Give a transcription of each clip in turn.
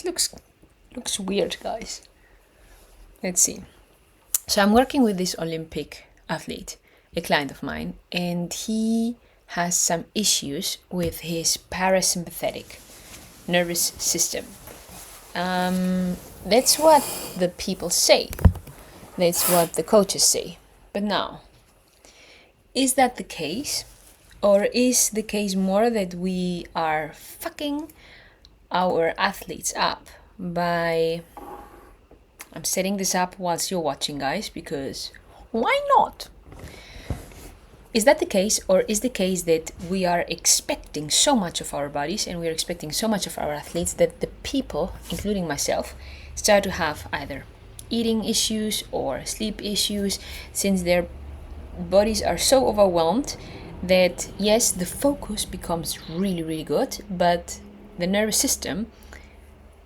This looks weird, guys. Let's see. So I'm working with this Olympic athlete, a client of mine, and he has some issues with his parasympathetic nervous system. That's what the people say. That's what the coaches say. But now, is that the case? Or is the case more that we are fucking our athletes up by... I'm setting this up whilst you're watching, guys, because why not? Is that the case, or is the case that we are expecting so much of our bodies and we are expecting so much of our athletes that the people, including myself, start to have either eating issues or sleep issues, since their bodies are so overwhelmed that, yes, the focus becomes really, really good, but the nervous system,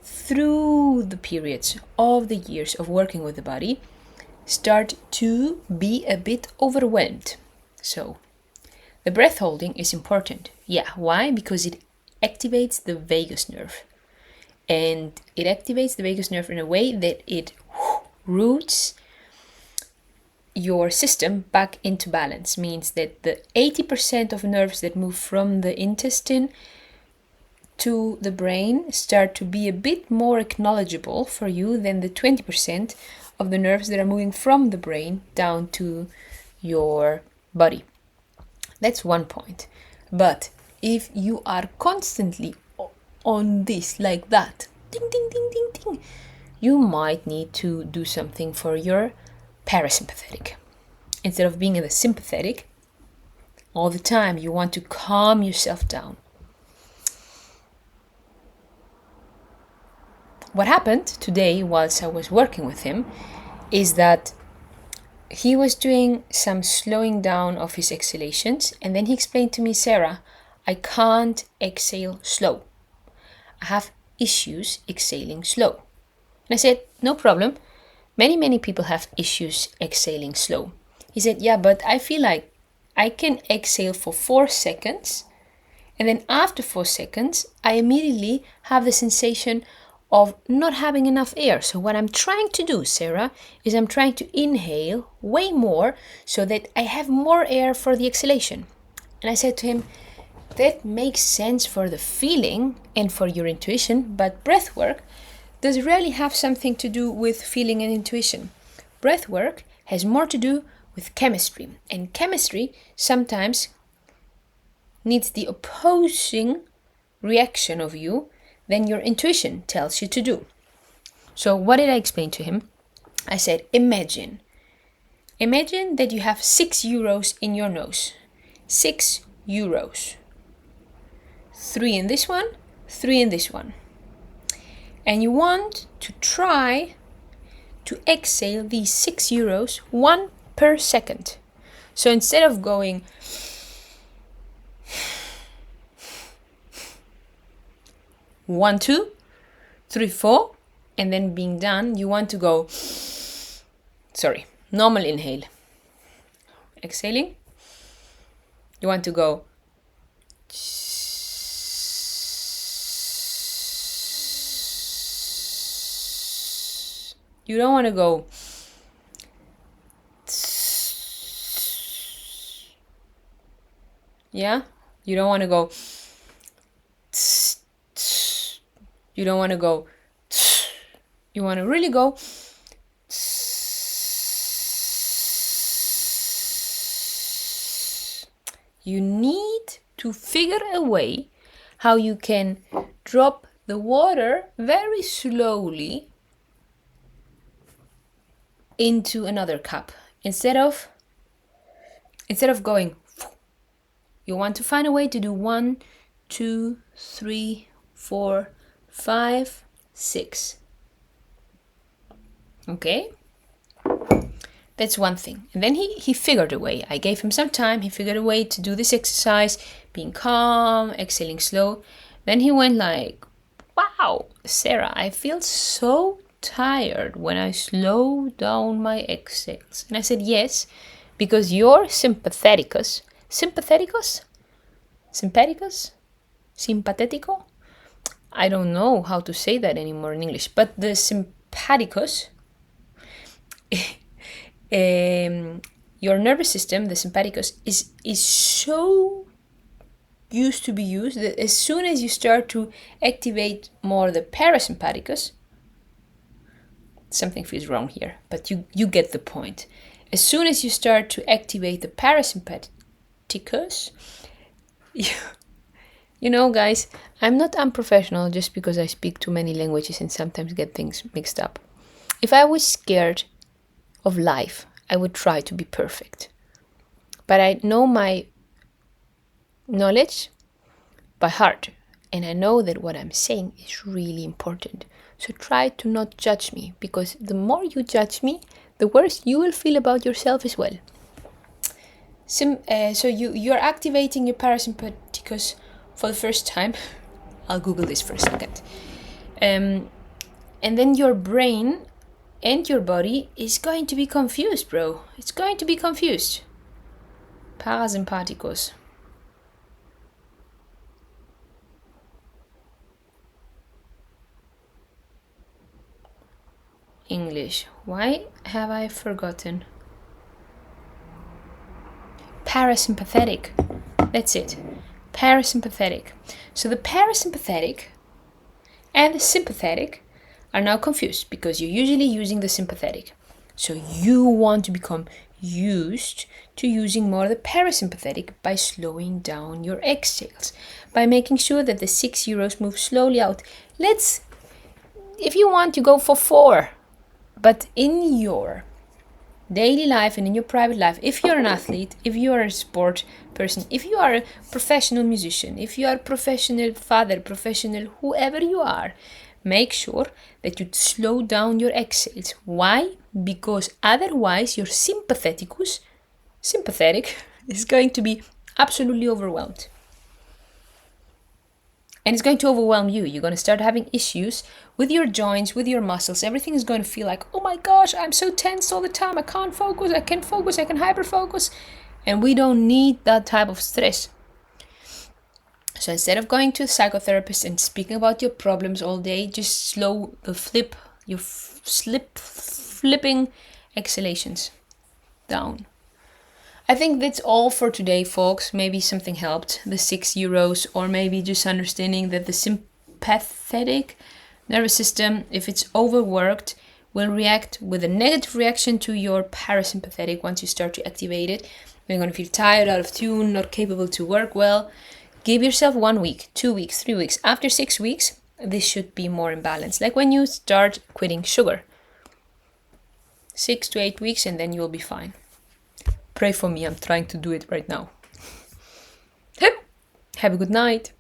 through the periods of the years of working with the body, start to be a bit overwhelmed. So, the breath holding is important. Yeah, why? Because it activates the vagus nerve. And it activates the vagus nerve in a way that it roots your system back into balance. Means that the 80% of nerves that move from the intestine to the brain start to be a bit more acknowledgeable for you than the 20% of the nerves that are moving from the brain down to your body. That's one point. But if you are constantly on this like that, ding, ding, ding, ding, ding, you might need to do something for your parasympathetic. Instead of being in the sympathetic all the time, you want to calm yourself down. What happened today whilst I was working with him is that he was doing some slowing down of his exhalations, and then he explained to me, Sarah, I can't exhale slow. I have issues exhaling slow. And I said, no problem. Many people have issues exhaling slow. He said, yeah, but I feel like I can exhale for 4 seconds, and then after 4 seconds, I immediately have the sensation of not having enough air. So what I'm trying to do, Sarah, is I'm trying to inhale way more so that I have more air for the exhalation. And I said to him, that makes sense for the feeling and for your intuition, but breath work does really have something to do with feeling and intuition. Breath work has more to do with chemistry, and chemistry sometimes needs the opposing reaction of you than your intuition tells you to do. So what did I explain to him? I said, imagine that you have 6 euros in your nose. 6 euros. 3 in this one, 3 in this one. And you want to try to exhale these 6 euros 1 per second. So instead of going 1, 2, 3, 4, and then being done, you want to go, normal inhale. Exhaling. You want to go, you don't want to go, yeah? You don't want to go, you don't want to go, you want to really go, you need to figure a way how you can drop the water very slowly into another cup. Instead of going, you want to find a way to do 1, 2, 3, 4, 5, 6. Okay? That's one thing. And then he figured a way. I gave him some time. He figured a way to do this exercise, being calm, exhaling slow. Then he went like, wow, Sarah, I feel so tired when I slow down my exhales. And I said, yes, because your sympatikus, sympatico, I don't know how to say that anymore in English, but the sympaticus, your nervous system, the sympaticus, is so used to be used that as soon as you start to activate more the parasympaticus, something feels wrong here, but you get the point. As soon as you start to activate the parasympaticus, you know, guys, I'm not unprofessional just because I speak too many languages and sometimes get things mixed up. If I was scared of life, I would try to be perfect. But I know my knowledge by heart, and I know that what I'm saying is really important. So try to not judge me, because the more you judge me, the worse you will feel about yourself as well. So you're activating your parasympaticus for the first time. I'll Google this for a second. And then your brain and your body is going to be confused, bro. It's going to be confused. Parasympaticus. English. Why have I forgotten? Parasympathetic. That's it. Parasympathetic. So the parasympathetic and the sympathetic are now confused because you're usually using the sympathetic. So you want to become used to using more the parasympathetic by slowing down your exhales, by making sure that the 6 euros move slowly out. If you want to go for 4, but in your daily life and in your private life, if you're an athlete, if you are a sport person, if you are a professional musician, if you are a professional father, professional whoever you are, make sure that you slow down your exhales. Why? Because otherwise your sympathetic is going to be absolutely overwhelmed. And it's going to overwhelm you. You're going to start having issues with your joints, with your muscles. Everything is going to feel like, oh my gosh, I'm so tense all the time. I can't focus, I can hyperfocus. And we don't need that type of stress. So instead of going to a psychotherapist and speaking about your problems all day, just slow the flipping exhalations down. I think that's all for today, folks. Maybe something helped, the 6 euros, or maybe just understanding that the sympathetic nervous system, if it's overworked, will react with a negative reaction to your parasympathetic once you start to activate it. You're going to feel tired, out of tune, not capable to work well. Give yourself 1 week, 2 weeks, 3 weeks. After 6 weeks, this should be more in balance. Like when you start quitting sugar. 6 to 8 weeks and then you'll be fine. Pray for me, I'm trying to do it right now. Have a good night.